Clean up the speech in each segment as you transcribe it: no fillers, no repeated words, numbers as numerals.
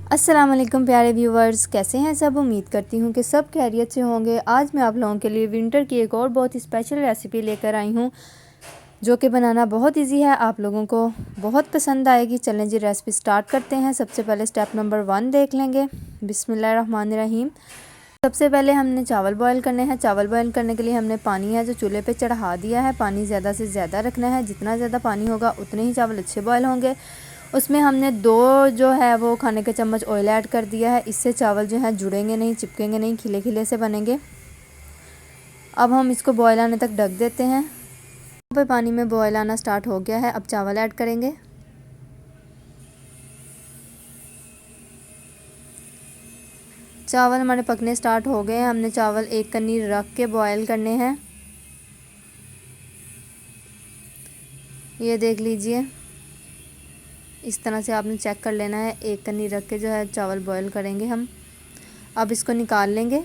अस्सलाम वालेकुम प्यारे व्यूवर्स, कैसे हैं सब। उम्मीद करती हूँ कि सब खैरियत से होंगे। आज मैं आप लोगों के लिए विंटर की एक और बहुत ही स्पेशल रेसिपी लेकर आई हूँ जो कि बनाना बहुत इजी है, आप लोगों को बहुत पसंद आएगी। चलें जी रेसिपी स्टार्ट करते हैं। सबसे पहले स्टेप नंबर 1 देख लेंगे। बिस्मिल्लाहिर्रहमानिर्रहीम। सबसे पहले हमने चावल बॉयल करने हैं। चावल बॉयल करने के लिए हमने पानी है जो चूल्हे पे चढ़ा दिया है। पानी ज़्यादा से ज़्यादा रखना है, जितना ज़्यादा पानी होगा उतने ही चावल अच्छे बॉयल होंगे। उसमें हमने 2 जो है वो खाने के चम्मच ऑयल ऐड कर दिया है। इससे चावल जो है जुड़ेंगे नहीं, चिपकेंगे नहीं, खिले खिले से बनेंगे। अब हम इसको बॉयल आने तक ढक देते हैं। यहाँ पे पानी में बॉयल आना स्टार्ट हो गया है। अब चावल ऐड करेंगे। चावल हमारे पकने स्टार्ट हो गए हैं। हमने चावल एक कन्नी रख के बॉयल करने हैं। ये देख लीजिए, इस तरह से आपने चेक कर लेना है। एक कन्नी रख के जो है चावल बॉयल करेंगे हम। अब इसको निकाल लेंगे,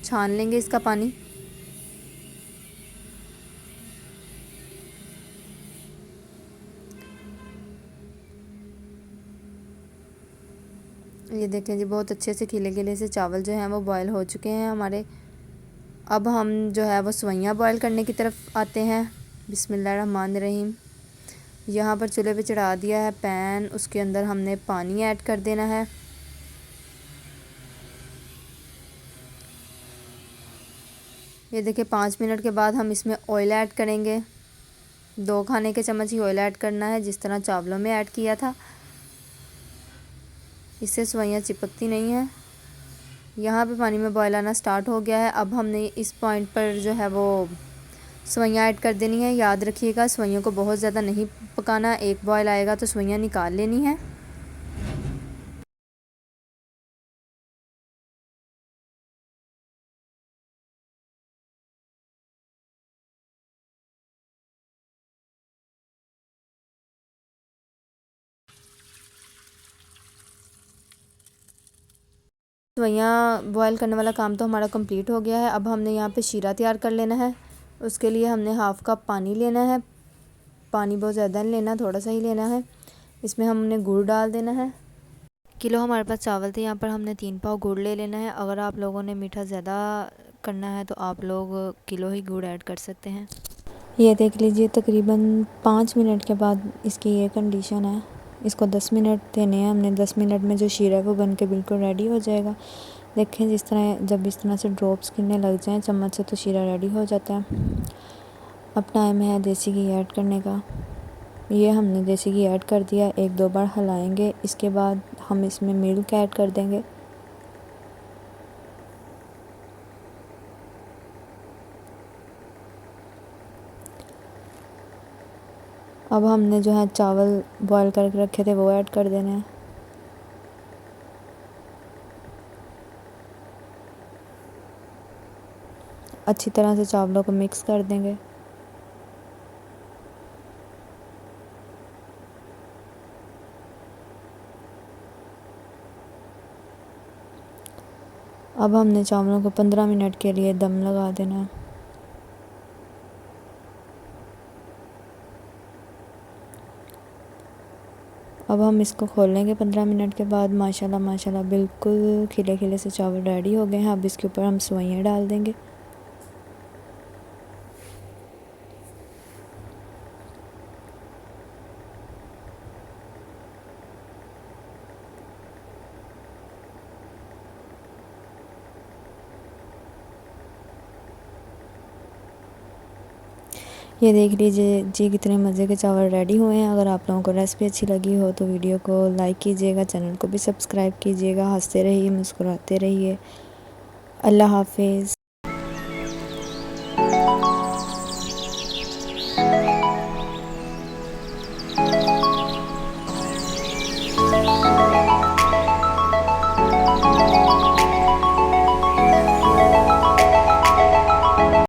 छान लेंगे इसका पानी। ये देखें जी, बहुत अच्छे से खिले खिले से चावल जो हैं वो बॉयल हो चुके हैं हमारे। अब हम जो है वो सवैयाँ बॉयल करने की तरफ आते हैं। बिस्मिल्लाहिर्रहमानिर्रहीम। यहाँ पर चूल्हे पे चढ़ा दिया है पैन, उसके अंदर हमने पानी ऐड कर देना है। ये देखिए 5 मिनट के बाद हम इसमें ऑयल ऐड करेंगे। 2 खाने के चम्मच ही ऑयल ऐड करना है, जिस तरह चावलों में ऐड किया था। इससे सवैयाँ चिपकती नहीं है। यहाँ पे पानी में बॉयल आना स्टार्ट हो गया है। अब हमने इस पॉइंट पर जो है वो सवैयाँ ऐड कर देनी है। याद रखिएगा, सवैयों को बहुत ज़्यादा नहीं पकाना। एक बॉयल आएगा तो सवैयाँ निकाल लेनी है। सवैयाँ बॉयल करने वाला काम तो हमारा कंप्लीट हो गया है। अब हमने यहाँ पे शीरा तैयार कर लेना है। उसके लिए हमने हाफ़ कप पानी लेना है। पानी बहुत ज़्यादा नहीं लेना, थोड़ा सा ही लेना है। इसमें हमने गुड़ डाल देना है। किलो हमारे पास चावल थे, यहाँ पर हमने 3 पाव गुड़ ले लेना है। अगर आप लोगों ने मीठा ज़्यादा करना है तो आप लोग किलो ही गुड़ ऐड कर सकते हैं। ये देख लीजिए, तकरीबन 5 मिनट के बाद इसकी ये कंडीशन है। इसको 10 मिनट देने हैं हमने। 10 मिनट में जो शीरा है वो बन के बिल्कुल रेडी हो जाएगा। देखें, जिस तरह जब इस तरह से ड्रॉप्स गिरने लग जाएं चम्मच से तो शीरा रेडी हो जाता है। अब टाइम है देसी घी ऐड करने का। ये हमने देसी घी ऐड कर दिया। 1-2 बार हिलाएंगे। इसके बाद हम इसमें मिल्क ऐड कर देंगे। अब हमने जो है चावल बॉयल करके रखे थे वो ऐड कर देने हैं। अच्छी तरह से चावलों को मिक्स कर देंगे। अब हमने चावलों को 15 मिनट के लिए दम लगा देना है। अब हम इसको खोलेंगे 15 मिनट के बाद। माशाल्लाह माशाल्लाह बिल्कुल खिले खिले से चावल रेडी हो गए हैं। अब इसके ऊपर हम सवैयाँ डाल देंगे। ये देख लीजिए जी, कितने मज़े के चावल रेडी हुए हैं। अगर आप लोगों को रेसिपी अच्छी लगी हो तो वीडियो को लाइक कीजिएगा, चैनल को भी सब्सक्राइब कीजिएगा। हंसते रहिए, मुस्कुराते रहिए। अल्लाह हाफिज़।